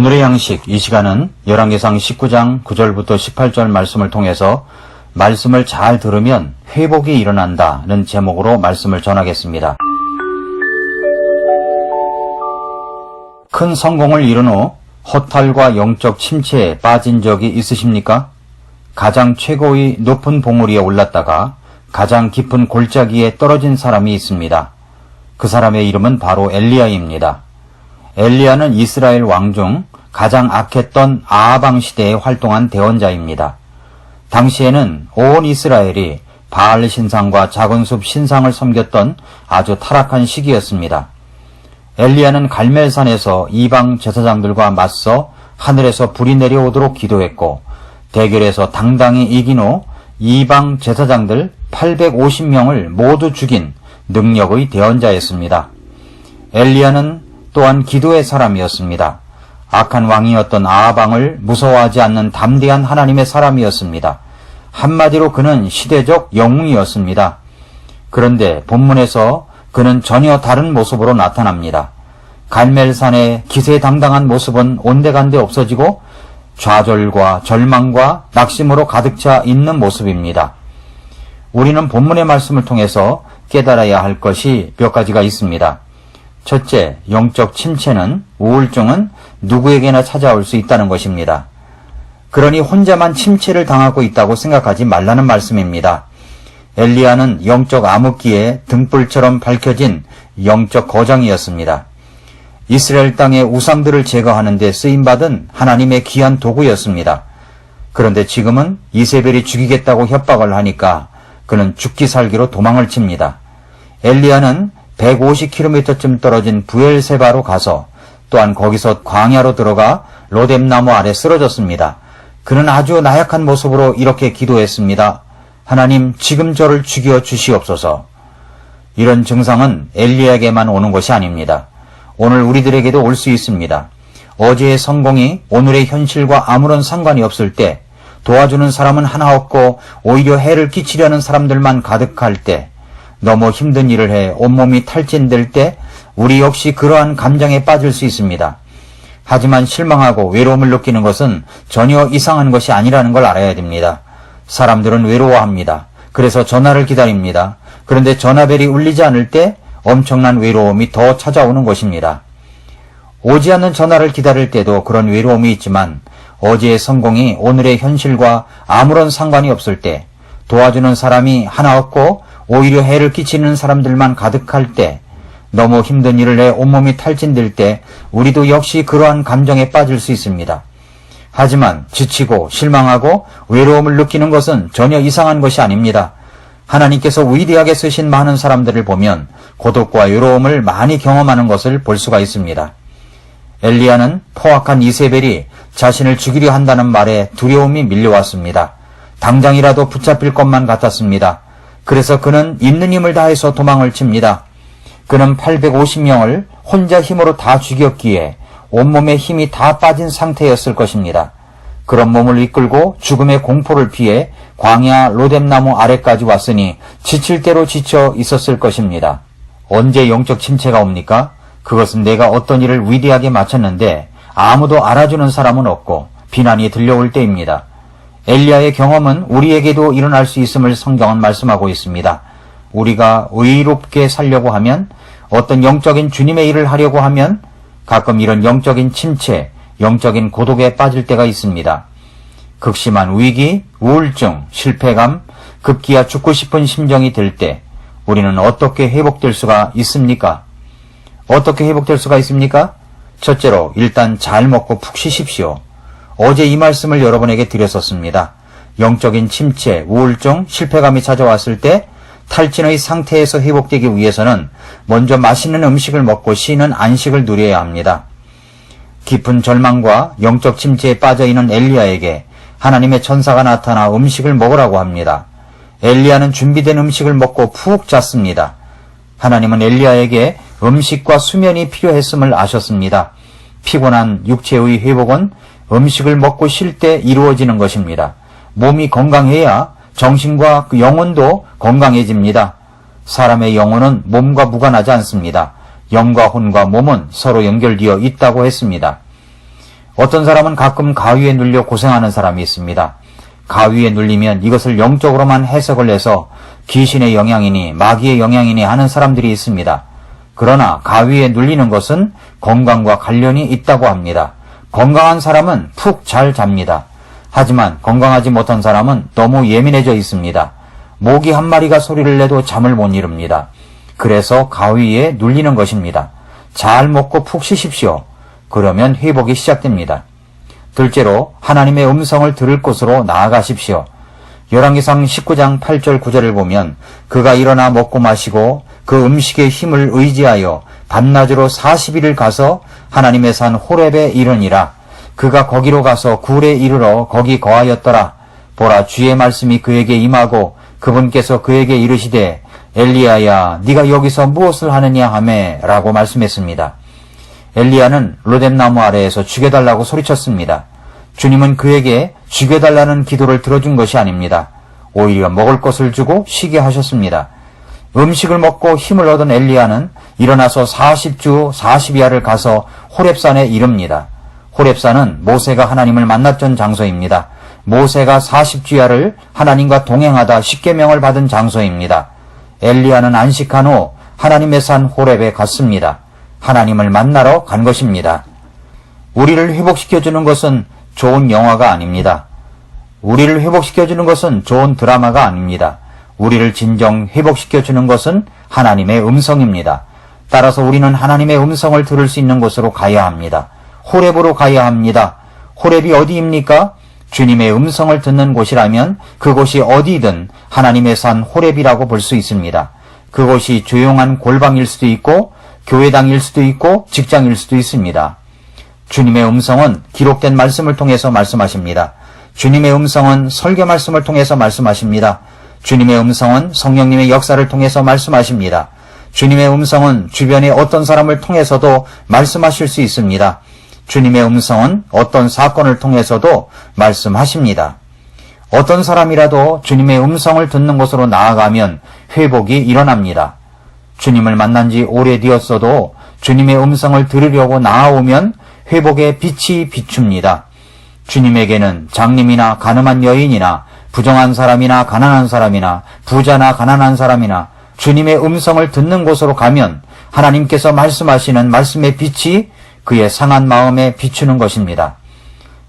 오늘의 양식, 이 시간은 열왕기상 19장 9절부터 18절 말씀을 통해서 말씀을 잘 들으면 회복이 일어난다는 제목으로 말씀을 전하겠습니다. 큰 성공을 이룬 후 허탈과 영적 침체에 빠진 적이 있으십니까? 가장 최고의 높은 봉우리에 올랐다가 가장 깊은 골짜기에 떨어진 사람이 있습니다. 그 사람의 이름은 바로 엘리야입니다. 엘리야는 이스라엘 왕 중 가장 악했던 아하방 시대에 활동한 대언자입니다. 당시에는 온 이스라엘이 바알 신상과 작은 숲 신상을 섬겼던 아주 타락한 시기였습니다. 엘리야는 갈멜산에서 이방 제사장들과 맞서 하늘에서 불이 내려오도록 기도했고, 대결에서 당당히 이긴 후 이방 제사장들 850명을 모두 죽인 능력의 대언자였습니다. 엘리야는 또한 기도의 사람이었습니다. 악한 왕이었던 아하방을 무서워하지 않는 담대한 하나님의 사람이었습니다. 한마디로 그는 시대적 영웅이었습니다. 그런데 본문에서 그는 전혀 다른 모습으로 나타납니다. 갈멜산의 기세당당한 모습은 온데간데 없어지고 좌절과 절망과 낙심으로 가득 차 있는 모습입니다. 우리는 본문의 말씀을 통해서 깨달아야 할 것이 몇 가지가 있습니다. 첫째, 영적 침체는, 우울증은 누구에게나 찾아올 수 있다는 것입니다. 그러니 혼자만 침체를 당하고 있다고 생각하지 말라는 말씀입니다. 엘리야는 영적 암흑기에 등불처럼 밝혀진 영적 거장이었습니다. 이스라엘 땅의 우상들을 제거하는 데 쓰임받은 하나님의 귀한 도구였습니다. 그런데 지금은 이세벨이 죽이겠다고 협박을 하니까 그는 죽기 살기로 도망을 칩니다. 엘리야는 150km쯤 떨어진 부엘세바로 가서 또한 거기서 광야로 들어가 로뎀나무 아래 쓰러졌습니다. 그는 아주 나약한 모습으로 이렇게 기도했습니다. 하나님, 지금 저를 죽여 주시옵소서. 이런 증상은 엘리야에게만 오는 것이 아닙니다. 오늘 우리들에게도 올 수 있습니다. 어제의 성공이 오늘의 현실과 아무런 상관이 없을 때, 도와주는 사람은 하나 없고 오히려 해를 끼치려는 사람들만 가득할 때, 너무 힘든 일을 해 온몸이 탈진될 때 우리 역시 그러한 감정에 빠질 수 있습니다. 하지만 실망하고 외로움을 느끼는 것은 전혀 이상한 것이 아니라는 걸 알아야 됩니다. 사람들은 외로워합니다. 그래서 전화를 기다립니다. 그런데 전화벨이 울리지 않을 때 엄청난 외로움이 더 찾아오는 것입니다. 오지 않는 전화를 기다릴 때도 그런 외로움이 있지만 어제의 성공이 오늘의 현실과 아무런 상관이 없을 때, 도와주는 사람이 하나 없고 오히려 해를 끼치는 사람들만 가득할 때, 너무 힘든 일을 해 온몸이 탈진될 때 우리도 역시 그러한 감정에 빠질 수 있습니다. 하지만 지치고 실망하고 외로움을 느끼는 것은 전혀 이상한 것이 아닙니다. 하나님께서 위대하게 쓰신 많은 사람들을 보면 고독과 외로움을 많이 경험하는 것을 볼 수가 있습니다. 엘리야는 포악한 이세벨이 자신을 죽이려 한다는 말에 두려움이 밀려왔습니다. 당장이라도 붙잡힐 것만 같았습니다. 그래서 그는 있는 힘을 다해서 도망을 칩니다. 그는 850명을 혼자 힘으로 다 죽였기에 온몸에 힘이 다 빠진 상태였을 것입니다. 그런 몸을 이끌고 죽음의 공포를 피해 광야 로뎀나무 아래까지 왔으니 지칠 대로 지쳐 있었을 것입니다. 언제 영적 침체가 옵니까? 그것은 내가 어떤 일을 위대하게 마쳤는데 아무도 알아주는 사람은 없고 비난이 들려올 때입니다. 엘리야의 경험은 우리에게도 일어날 수 있음을 성경은 말씀하고 있습니다. 우리가 의롭게 살려고 하면, 어떤 영적인 주님의 일을 하려고 하면 가끔 이런 영적인 침체, 영적인 고독에 빠질 때가 있습니다. 극심한 위기, 우울증, 실패감, 급기야 죽고 싶은 심정이 들 때 우리는 어떻게 회복될 수가 있습니까? 어떻게 회복될 수가 있습니까? 첫째로 일단 잘 먹고 푹 쉬십시오. 어제 이 말씀을 여러분에게 드렸었습니다. 영적인 침체, 우울증, 실패감이 찾아왔을 때 탈진의 상태에서 회복되기 위해서는 먼저 맛있는 음식을 먹고 쉬는 안식을 누려야 합니다. 깊은 절망과 영적 침체에 빠져있는 엘리야에게 하나님의 천사가 나타나 음식을 먹으라고 합니다. 엘리야는 준비된 음식을 먹고 푹 잤습니다. 하나님은 엘리야에게 음식과 수면이 필요했음을 아셨습니다. 피곤한 육체의 회복은 음식을 먹고 쉴 때 이루어지는 것입니다. 몸이 건강해야 정신과 그 영혼도 건강해집니다. 사람의 영혼은 몸과 무관하지 않습니다. 영과 혼과 몸은 서로 연결되어 있다고 했습니다. 어떤 사람은 가끔 가위에 눌려 고생하는 사람이 있습니다. 가위에 눌리면 이것을 영적으로만 해석을 해서 귀신의 영향이니 마귀의 영향이니 하는 사람들이 있습니다. 그러나 가위에 눌리는 것은 건강과 관련이 있다고 합니다. 건강한 사람은 푹 잘 잡니다. 하지만 건강하지 못한 사람은 너무 예민해져 있습니다. 모기 한 마리가 소리를 내도 잠을 못 이룹니다. 그래서 가위에 눌리는 것입니다. 잘 먹고 푹 쉬십시오. 그러면 회복이 시작됩니다. 둘째로 하나님의 음성을 들을 곳으로 나아가십시오. 열왕기상 19장 8절 9절을 보면 그가 일어나 먹고 마시고 그 음식의 힘을 의지하여 밤낮으로 40일을 가서 하나님의 산 호렙에 이르니라. 그가 거기로 가서 굴에 이르러 거기 거하였더라. 보라, 주의 말씀이 그에게 임하고 그분께서 그에게 이르시되 엘리야야 네가 여기서 무엇을 하느냐 하매 라고 말씀했습니다. 엘리야는 로뎀나무 아래에서 죽여달라고 소리쳤습니다. 주님은 그에게 죽여달라는 기도를 들어준 것이 아닙니다. 오히려 먹을 것을 주고 쉬게 하셨습니다. 음식을 먹고 힘을 얻은 엘리야는 일어나서 40주 40야를 가서 호렙산에 이릅니다. 호렙산은 모세가 하나님을 만났던 장소입니다. 모세가 40주야를 하나님과 동행하다 십계명을 받은 장소입니다. 엘리야는 안식한 후 하나님의 산 호렙에 갔습니다. 하나님을 만나러 간 것입니다. 우리를 회복시켜주는 것은 좋은 영화가 아닙니다. 우리를 회복시켜주는 것은 좋은 드라마가 아닙니다. 우리를 진정 회복시켜주는 것은 하나님의 음성입니다. 따라서 우리는 하나님의 음성을 들을 수 있는 곳으로 가야 합니다. 호렙으로 가야 합니다. 호렙이 어디입니까? 주님의 음성을 듣는 곳이라면 그곳이 어디든 하나님의 산 호렙이라고 볼 수 있습니다. 그곳이 조용한 골방일 수도 있고 교회당일 수도 있고 직장일 수도 있습니다. 주님의 음성은 기록된 말씀을 통해서 말씀하십니다. 주님의 음성은 설교 말씀을 통해서 말씀하십니다. 주님의 음성은 성령님의 역사를 통해서 말씀하십니다. 주님의 음성은 주변의 어떤 사람을 통해서도 말씀하실 수 있습니다. 주님의 음성은 어떤 사건을 통해서도 말씀하십니다. 어떤 사람이라도 주님의 음성을 듣는 곳으로 나아가면 회복이 일어납니다. 주님을 만난 지 오래되었어도 주님의 음성을 들으려고 나아오면 회복의 빛이 비춥니다. 주님에게는 장님이나 가늠한 여인이나 부정한 사람이나 가난한 사람이나 부자나 가난한 사람이나 주님의 음성을 듣는 곳으로 가면 하나님께서 말씀하시는 말씀의 빛이 그의 상한 마음에 비추는 것입니다.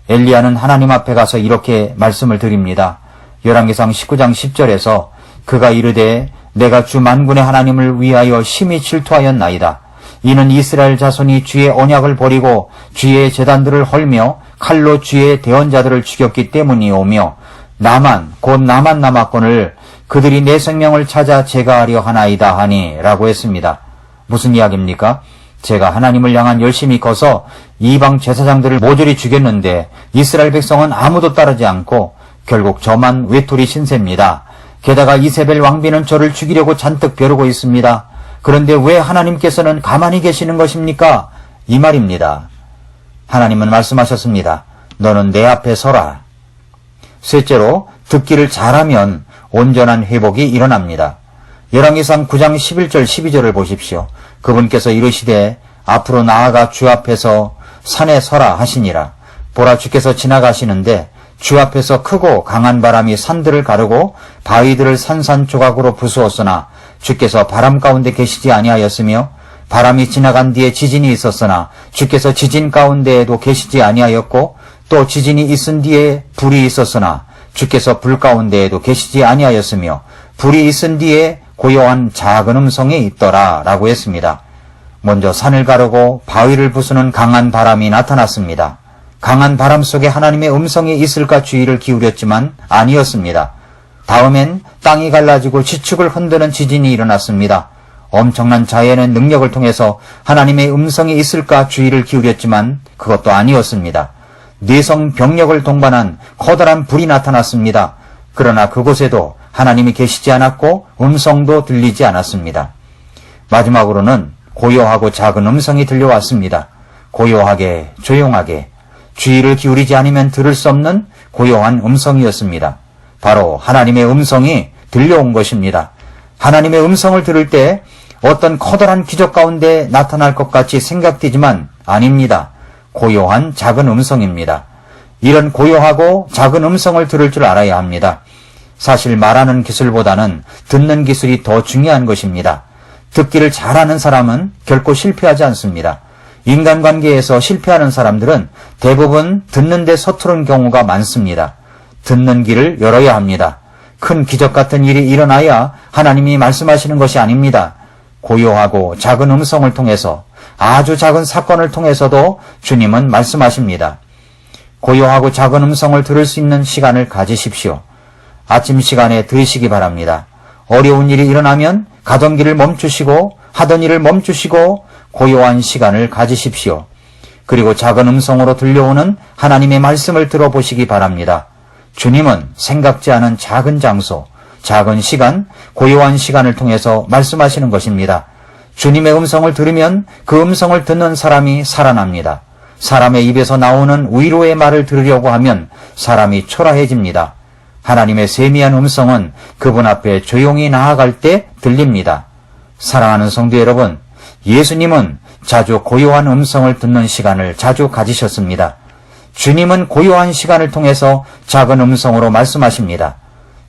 엘리야는 하나님 앞에 가서 이렇게 말씀을 드립니다. 열왕기상 19장 10절에서 그가 이르되 내가 주 만군의 하나님을 위하여 심히 질투하였나이다. 이는 이스라엘 자손이 주의 언약을 버리고 주의 제단들을 헐며 칼로 주의 대언자들을 죽였기 때문이오며 나만 곧 나만 남았거늘 그들이 내 생명을 찾아 제거하려 하나이다 하니 라고 했습니다. 무슨 이야기입니까? 제가 하나님을 향한 열심히 커서 이방 제사장들을 모조리 죽였는데 이스라엘 백성은 아무도 따르지 않고 결국 저만 외톨이 신세입니다. 게다가 이세벨 왕비는 저를 죽이려고 잔뜩 벼르고 있습니다. 그런데 왜 하나님께서는 가만히 계시는 것입니까? 이 말입니다. 하나님은 말씀하셨습니다. 너는 내 앞에 서라. 셋째로 듣기를 잘하면 온전한 회복이 일어납니다. 열왕기상 9장 11절 12절을 보십시오. 그분께서 이르시되 앞으로 나아가 주 앞에서 산에 서라 하시니라. 보라, 주께서 지나가시는데 주 앞에서 크고 강한 바람이 산들을 가르고 바위들을 산산조각으로 부수었으나 주께서 바람 가운데 계시지 아니하였으며 바람이 지나간 뒤에 지진이 있었으나 주께서 지진 가운데에도 계시지 아니하였고 또 지진이 있은 뒤에 불이 있었으나 주께서 불 가운데에도 계시지 아니하였으며 불이 있은 뒤에 고요한 작은 음성이 있더라 라고 했습니다. 먼저 산을 가르고 바위를 부수는 강한 바람이 나타났습니다. 강한 바람 속에 하나님의 음성이 있을까 주의를 기울였지만 아니었습니다. 다음엔 땅이 갈라지고 지축을 흔드는 지진이 일어났습니다. 엄청난 자연의 능력을 통해서 하나님의 음성이 있을까 주의를 기울였지만 그것도 아니었습니다. 내성 병력을 동반한 커다란 불이 나타났습니다. 그러나 그곳에도 하나님이 계시지 않았고 음성도 들리지 않았습니다. 마지막으로는 고요하고 작은 음성이 들려왔습니다. 고요하게, 조용하게, 주의를 기울이지 않으면 들을 수 없는 고요한 음성이었습니다. 바로 하나님의 음성이 들려온 것입니다. 하나님의 음성을 들을 때 어떤 커다란 기적 가운데 나타날 것 같이 생각되지만 아닙니다. 고요한 작은 음성입니다. 이런 고요하고 작은 음성을 들을 줄 알아야 합니다. 사실 말하는 기술보다는 듣는 기술이 더 중요한 것입니다. 듣기를 잘하는 사람은 결코 실패하지 않습니다. 인간관계에서 실패하는 사람들은 대부분 듣는 데 서투른 경우가 많습니다. 듣는 귀를 열어야 합니다. 큰 기적 같은 일이 일어나야 하나님이 말씀하시는 것이 아닙니다. 고요하고 작은 음성을 통해서, 아주 작은 사건을 통해서도 주님은 말씀하십니다. 고요하고 작은 음성을 들을 수 있는 시간을 가지십시오. 아침 시간에 들으시기 바랍니다. 어려운 일이 일어나면 가던 길을 멈추시고 하던 일을 멈추시고 고요한 시간을 가지십시오. 그리고 작은 음성으로 들려오는 하나님의 말씀을 들어보시기 바랍니다. 주님은 생각지 않은 작은 장소, 작은 시간, 고요한 시간을 통해서 말씀하시는 것입니다. 주님의 음성을 들으면 그 음성을 듣는 사람이 살아납니다. 사람의 입에서 나오는 위로의 말을 들으려고 하면 사람이 초라해집니다. 하나님의 세미한 음성은 그분 앞에 조용히 나아갈 때 들립니다. 사랑하는 성도 여러분, 예수님은 자주 고요한 음성을 듣는 시간을 자주 가지셨습니다. 주님은 고요한 시간을 통해서 작은 음성으로 말씀하십니다.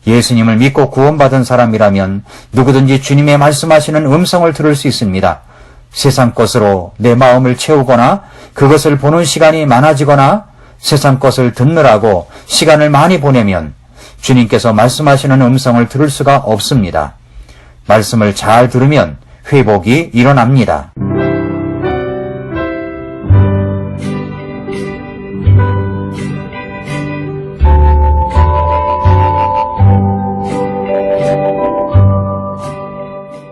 예수님을 믿고 구원받은 사람이라면 누구든지 주님의 말씀하시는 음성을 들을 수 있습니다. 세상 것으로 내 마음을 채우거나 그것을 보는 시간이 많아지거나 세상 것을 듣느라고 시간을 많이 보내면 주님께서 말씀하시는 음성을 들을 수가 없습니다. 말씀을 잘 들으면 회복이 일어납니다.